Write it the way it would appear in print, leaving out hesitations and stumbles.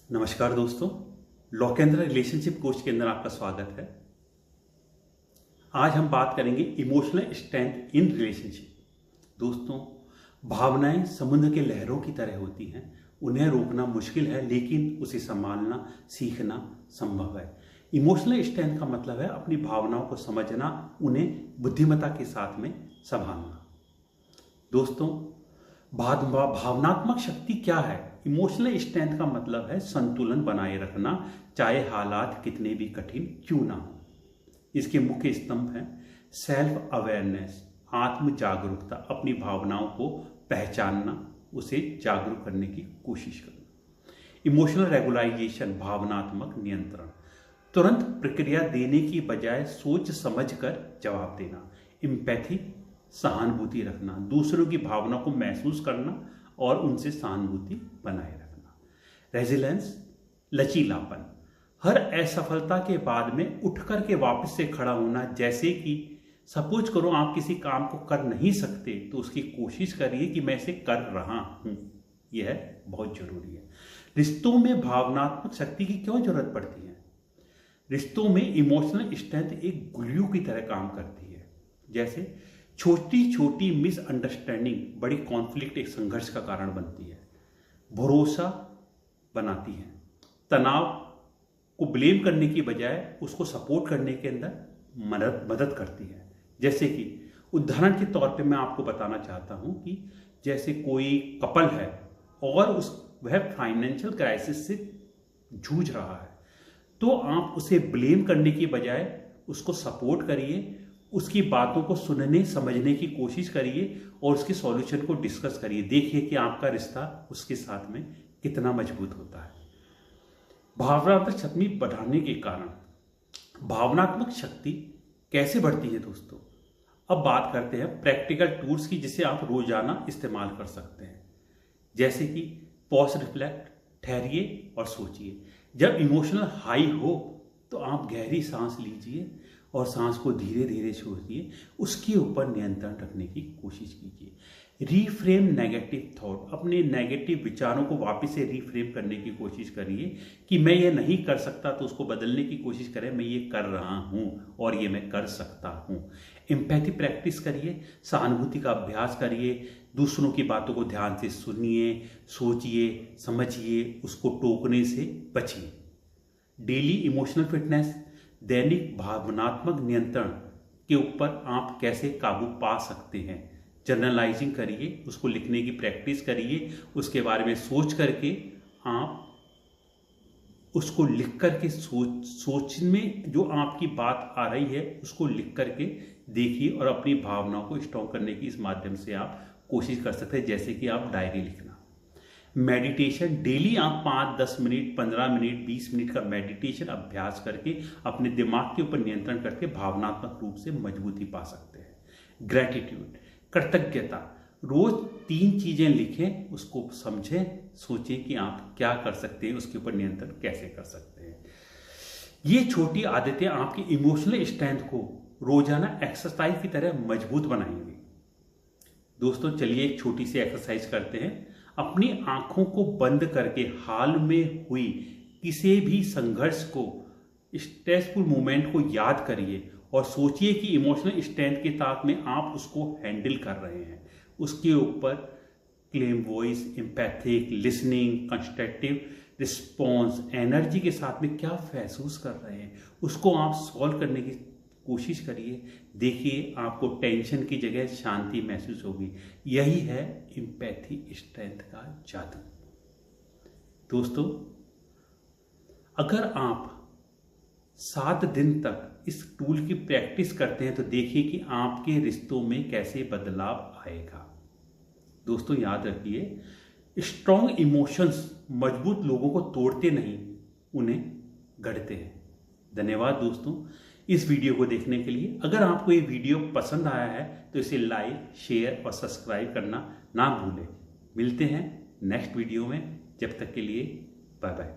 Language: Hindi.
नमस्कार दोस्तों, लोकेंद्र रिलेशनशिप कोच के अंदर आपका स्वागत है। आज हम बात करेंगे इमोशनल स्ट्रेंथ इन रिलेशनशिप। दोस्तों, भावनाएं समुद्र के लहरों की तरह होती हैं। उन्हें रोकना मुश्किल है, लेकिन उसे संभालना सीखना संभव है। इमोशनल स्ट्रेंथ का मतलब है अपनी भावनाओं को समझना, उन्हें बुद्धिमत्ता के साथ में संभालना। दोस्तों, भावनात्मक शक्ति क्या है? इमोशनल स्ट्रेंथ का मतलब है संतुलन बनाए रखना, चाहे हालात कितने भी कठिन क्यों ना हो। इसके मुख्य स्तंभ हैं सेल्फ अवेयरनेस, आत्म जागरूकता, अपनी भावनाओं को पहचानना, उसे जागरूक करने की कोशिश करना। इमोशनल रेगुलाइजेशन, भावनात्मक नियंत्रण, तुरंत प्रतिक्रिया देने की बजाय सोच समझ कर जवाब देना। एम्पैथी, सहानुभूति रखना, दूसरों की भावना को महसूस करना और उनसे सहानुभूति बनाए रखना। रेजिलेंस, लचीलापन, हर असफलता के बाद में उठ कर के वापस से खड़ा होना। जैसे कि सपोज करो आप किसी काम को कर नहीं सकते तो उसकी कोशिश करिए कि मैं इसे कर रहा हूं। यह बहुत जरूरी है। रिश्तों में भावनात्मक शक्ति की क्यों जरूरत पड़ती है? रिश्तों में इमोशनल स्ट्रेंथ एक ग्लू की तरह काम करती है। जैसे छोटी छोटी मिसअंडरस्टैंडिंग बड़ी कॉन्फ्लिक्ट, एक संघर्ष का कारण बनती है। भरोसा बनाती है। तनाव को ब्लेम करने की बजाय उसको सपोर्ट करने के अंदर मदद करती है। जैसे कि उदाहरण के तौर पे मैं आपको बताना चाहता हूं कि जैसे कोई कपल है और वह फाइनेंशियल क्राइसिस से जूझ रहा है, तो आप उसे ब्लेम करने की बजाय उसको सपोर्ट करिए, उसकी बातों को सुनने समझने की कोशिश करिए और उसके सॉल्यूशन को डिस्कस करिए। देखिए कि आपका रिश्ता उसके साथ में कितना मजबूत होता है। भावनात्मक शक्ति बढ़ाने के कारण, भावनात्मक शक्ति कैसे बढ़ती है दोस्तों? अब बात करते हैं प्रैक्टिकल टूल्स की, जिसे आप रोजाना इस्तेमाल कर सकते हैं। जैसे कि पॉज, रिफ्लेक्ट, ठहरिए और सोचिए। जब इमोशनल हाई हो तो आप गहरी सांस लीजिए और सांस को धीरे धीरे छोड़िए, उसके ऊपर नियंत्रण रखने की कोशिश कीजिए। रीफ्रेम नेगेटिव थॉट, अपने नेगेटिव विचारों को वापस से रीफ्रेम करने की कोशिश करिए कि मैं ये नहीं कर सकता, तो उसको बदलने की कोशिश करें, मैं ये कर रहा हूं और ये मैं कर सकता हूं। एम्पैथी प्रैक्टिस करिए, सहानुभूति का अभ्यास करिए, दूसरों की बातों को ध्यान से सुनिए, सोचिए, समझिए, उसको टोकने से बचिए। डेली इमोशनल फिटनेस, दैनिक भावनात्मक नियंत्रण के ऊपर आप कैसे काबू पा सकते हैं। जर्नलाइजिंग करिए, उसको लिखने की प्रैक्टिस करिए, उसके बारे में सोच करके आप उसको लिख करके सोच में जो आपकी बात आ रही है उसको लिख करके देखिए और अपनी भावनाओं को स्ट्रॉन्ग करने की इस माध्यम से आप कोशिश कर सकते हैं। जैसे कि आप डायरी लिखना। मेडिटेशन, डेली आप 5, 10 मिनट, 15 मिनट, 20 मिनट का मेडिटेशन अभ्यास करके अपने दिमाग के ऊपर नियंत्रण करके भावनात्मक रूप से मजबूती पा सकते हैं। ग्रेटिट्यूड, कृतज्ञता, रोज 3 चीजें लिखें, उसको समझें, सोचें कि आप क्या कर सकते हैं, उसके ऊपर नियंत्रण कैसे कर सकते हैं। ये छोटी आदतें आपकी इमोशनल स्ट्रेंथ को रोजाना एक्सरसाइज की तरह मजबूत बनाएंगी। दोस्तों, चलिए एक छोटी सी एक्सरसाइज करते हैं। अपनी आंखों को बंद करके हाल में हुई किसी भी संघर्ष को, स्ट्रेसफुल मोमेंट को याद करिए और सोचिए कि इमोशनल स्ट्रेंथ के साथ में आप उसको हैंडल कर रहे हैं। उसके ऊपर claim voice, empathic listening, constructive response, energy के साथ में क्या महसूस कर रहे हैं, उसको आप सॉल्व करने की कोशिश करिए। देखिए आपको टेंशन की जगह शांति महसूस होगी। यही है एम्पैथी स्ट्रेंथ का जादू। दोस्तों, अगर आप 7 दिन तक इस टूल की प्रैक्टिस करते हैं तो देखिए कि आपके रिश्तों में कैसे बदलाव आएगा। दोस्तों, याद रखिए, स्ट्रॉन्ग इमोशंस मजबूत लोगों को तोड़ते नहीं, उन्हें गढ़ते हैं। धन्यवाद दोस्तों इस वीडियो को देखने के लिए। अगर आपको ये वीडियो पसंद आया है तो इसे लाइक, शेयर और सब्सक्राइब करना ना भूलें। मिलते हैं नेक्स्ट वीडियो में, जब तक के लिए बाय बाय।